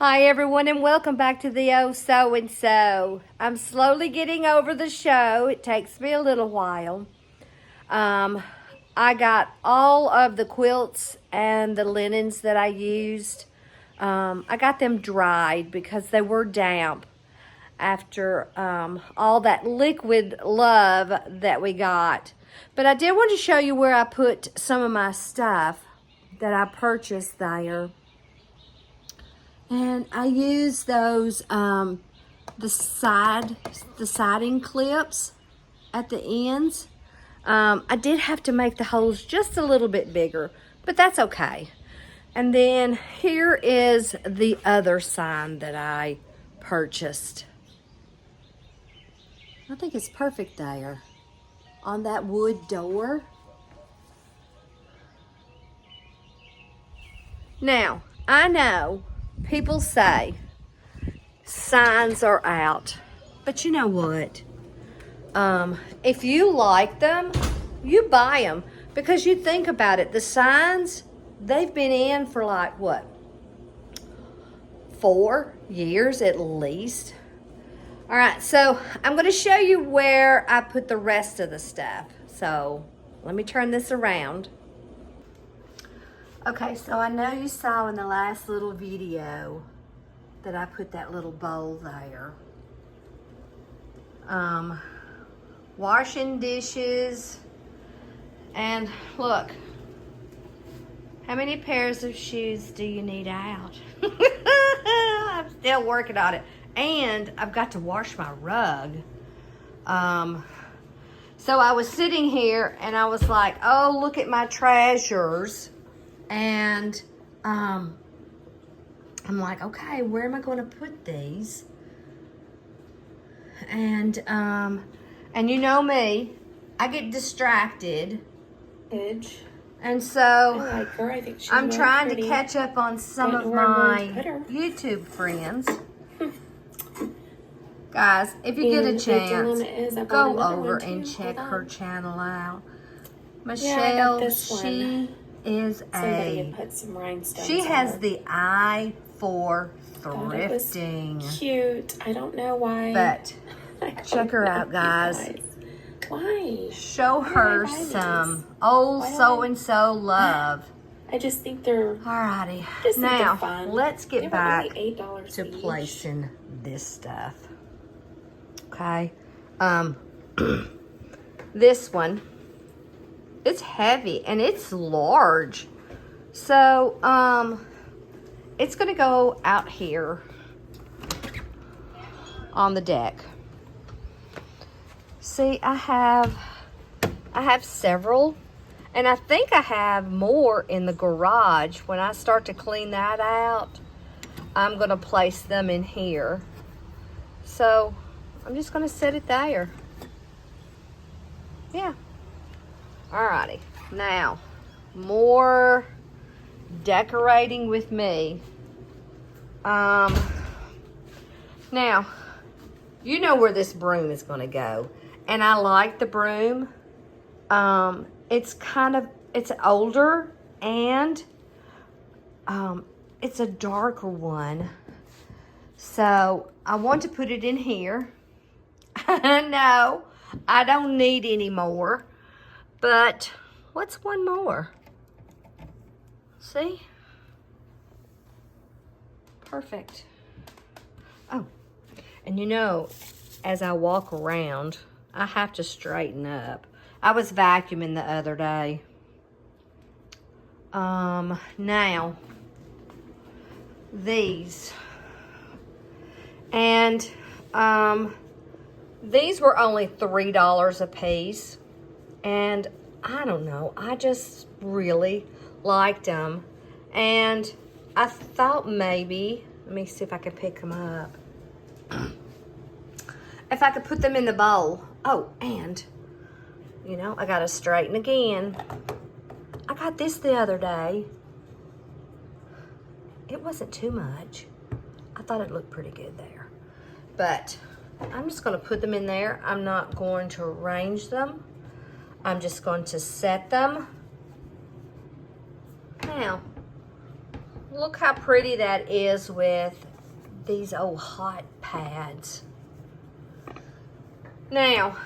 Hi everyone and welcome back to the Oh So and So. I'm slowly getting over the show. It takes me a little while. I got all of the quilts and the linens that I used. I got them dried because they were damp after all that liquid love that we got. But I did want to show you where I put some of my stuff that I purchased there. And I use those, the siding clips at the ends. I did have to make the holes just a little bit bigger, but that's okay. And then here is the other sign that I purchased. I think it's perfect there on that wood door. Now, I know people say signs are out, but you know what? If you like them, you buy them, because you think about it, the signs, they've been in for like what, 4 years at least. All right, so I'm going to show you where I put the rest of the stuff. So let me turn this around. Okay, so I know you saw in the last little video that I put that little bowl there. Washing dishes, and look, how many pairs of shoes do you need out? I'm still working on it, and I've got to wash my rug. So I was sitting here and I was like, oh, look at my treasures, and I'm like, okay, where am I going to put these? And you know me, I get distracted. And so I like her. I think she's I'm trying pretty. to catch up on some Don't of know where I'm my going to put her. YouTube friends. Guys, if you get a And the dilemma chance, is I bought go another over one, and too. check Hold her on. channel out. Yeah, I Michelle, got this one. she is Somebody had put some rhinestones she on has her. the eye for Thought it was thrifting. cute. I don't know why. But I don't check her know, out, you guys. Why? Show Why did her I buy some these? old Why do so-and-so love. I just think they're. Alrighty, Just think they're now fun. let's They get were back only $8 to each. placing this stuff. Okay, this one, it's heavy and it's large, so it's gonna go out here on the deck. See, I have several, and I think I have more in the garage. When I start to clean that out, I'm gonna place them in here. So I'm just gonna set it there. Yeah. Alrighty. Now, more decorating with me. Now, you know where this broom is gonna go. And I like the broom. It's older, and it's a darker one. So I want to put it in here. No, I don't need any more. But what's one more? See? Perfect. Oh, and you know, as I walk around, I have to straighten up. I was vacuuming the other day. Now, these. And, these were only $3 a piece. And I don't know, I just really liked them. And I thought maybe, let me see if I can pick them up. If I could put them in the bowl. Oh, and, you know, I gotta straighten again. I got this the other day. It wasn't too much. I thought it looked pretty good there. But I'm just gonna put them in there. I'm not going to arrange them. I'm just going to set them. Now, Look how pretty that is with these old hot pads. Now,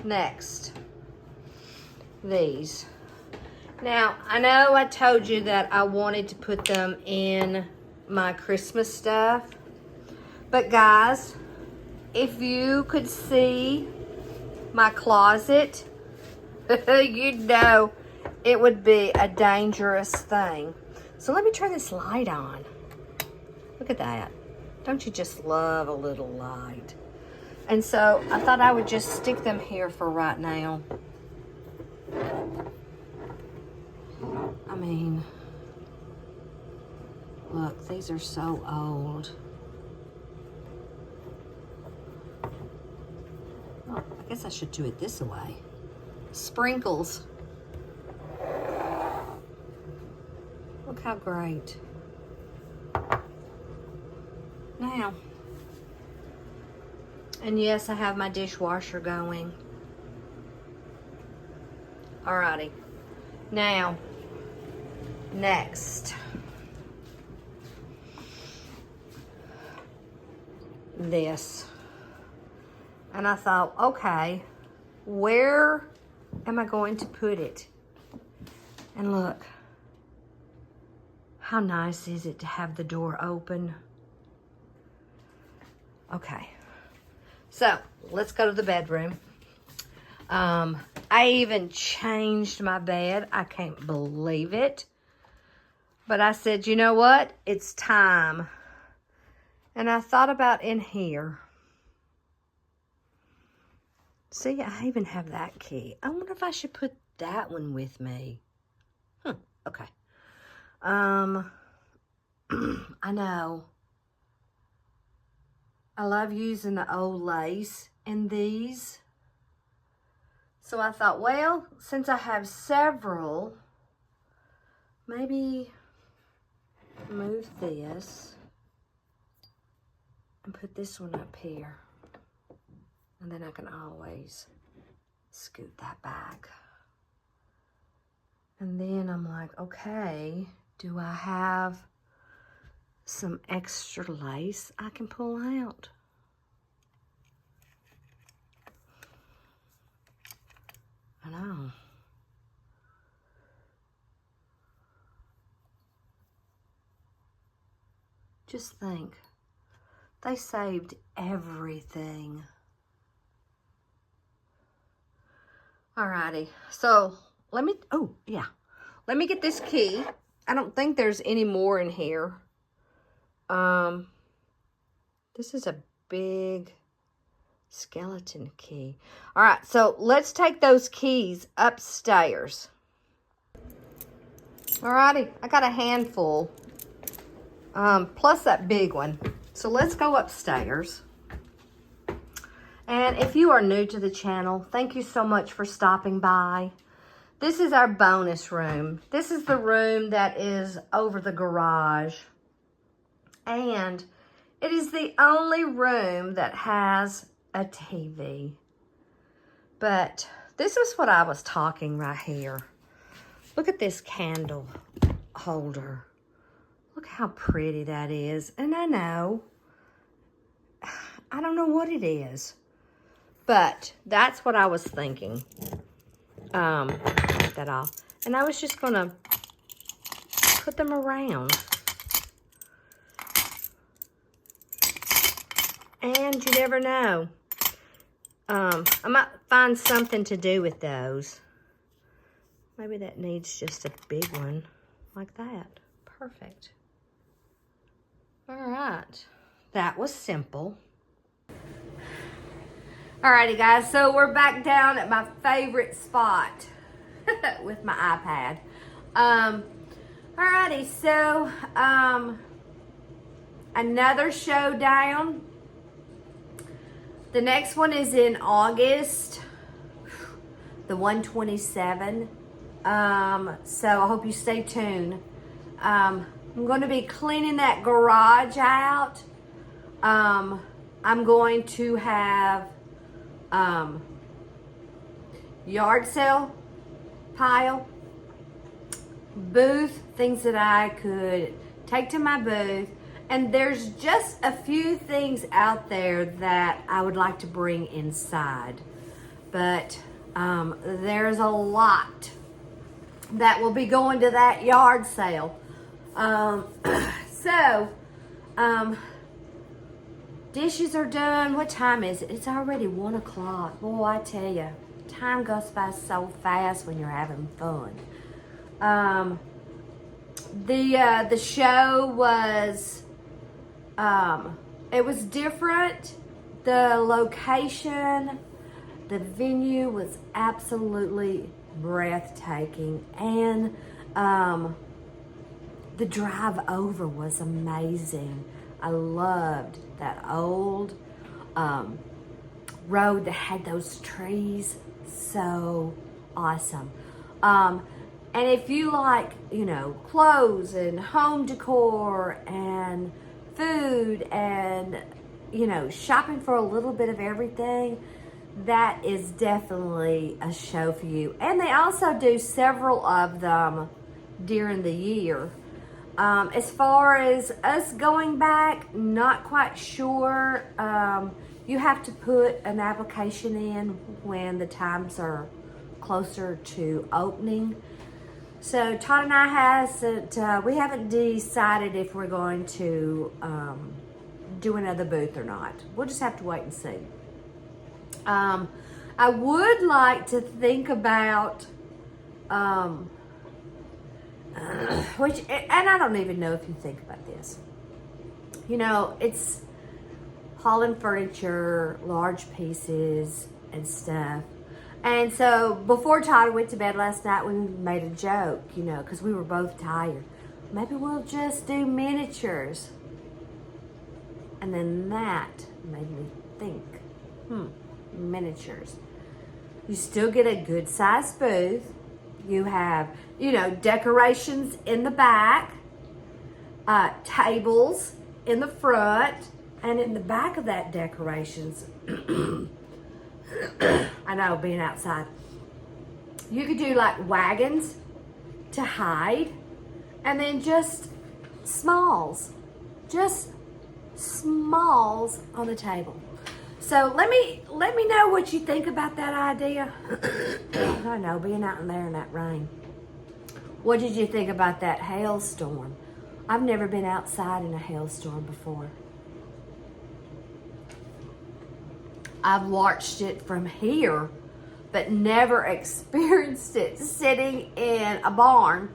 next, these. Now, I know I told you that I wanted to put them in my Christmas stuff, but guys, if you could see my closet, you'd know it would be a dangerous thing. So let me turn this light on. Look at that. Don't you just love a little light? And so I thought I would just stick them here for right now. I mean, look, these are so old. Oh, I guess I should do it this way. Sprinkles. Look how great. Now, and yes, I have my dishwasher going. Alrighty. Now, next. This. And I thought, okay, where am I going to put it? And look, how nice is it to have the door open? Okay, so let's go to the bedroom. I even changed my bed. I can't believe it. But I said, you know what? It's time. And I thought about in here. See, I even have that key. I wonder if I should put that one with me. Okay. I know. I love using the old lace in these. So I thought, well, since I have several, maybe move this and put this one up here. And then I can always scoot that back. And then I'm like, okay, do I have some extra lace I can pull out? I know. Just think, they saved everything. Alrighty, so let me, let me get this key. I don't think there's any more in here. This is a big skeleton key. All right, so let's take those keys upstairs. Alrighty, I got a handful, plus that big one. So let's go upstairs. And if you are new to the channel, thank you so much for stopping by. This is our bonus room. This is the room that is over the garage. And it is the only room that has a TV. But this is what I was talking right here. Look at this candle holder. Look how pretty that is. And I know, I don't know what it is. But that's what I was thinking. Take that off. And I was just going to put them around. And you never know. I might find something to do with those. Maybe that needs just a big one like that. Perfect. All right. That was simple. Alrighty guys, so we're back down at my favorite spot with my iPad. Alrighty, so another showdown. The next one is in August, the 127. So I hope you stay tuned. I'm going to be cleaning that garage out. I'm going to have yard sale pile, booth, things that I could take to my booth. And there's just a few things out there that I would like to bring inside. But there's a lot that will be going to that yard sale. Dishes are done. What time is it? It's already 1 o'clock. Boy, I tell you, time goes by so fast when you're having fun. The show was, it was different. The location, the venue was absolutely breathtaking, and the drive over was amazing. I loved that old road that had those trees. So awesome. And if you like, clothes and home decor and food and, shopping for a little bit of everything, that is definitely a show for you. And they also do several of them during the year. As far as us going back, not quite sure. You have to put an application in when the times are closer to opening. So Todd and I we haven't decided if we're going to do another booth or not. We'll just have to wait and see. I would like to think about, and I don't even know if you think about this. It's hauling furniture, large pieces and stuff. And so before Todd went to bed last night, we made a joke, because we were both tired. Maybe we'll just do miniatures. And then that made me think, miniatures. You still get a good sized booth. You have, decorations in the back, tables in the front, and in the back of that decorations, I know, being outside, you could do like wagons to hide, and then just smalls on the table. So let me know what you think about that idea. I know, being out in there in that rain. What did you think about that hailstorm? I've never been outside in a hailstorm before. I've watched it from here, but never experienced it sitting in a barn.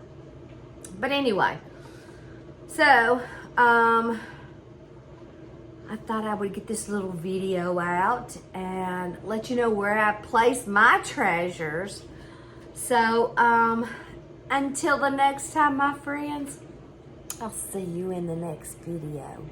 But anyway, so I thought I would get this little video out and let you know where I place my treasures. So until the next time, my friends, I'll see you in the next video.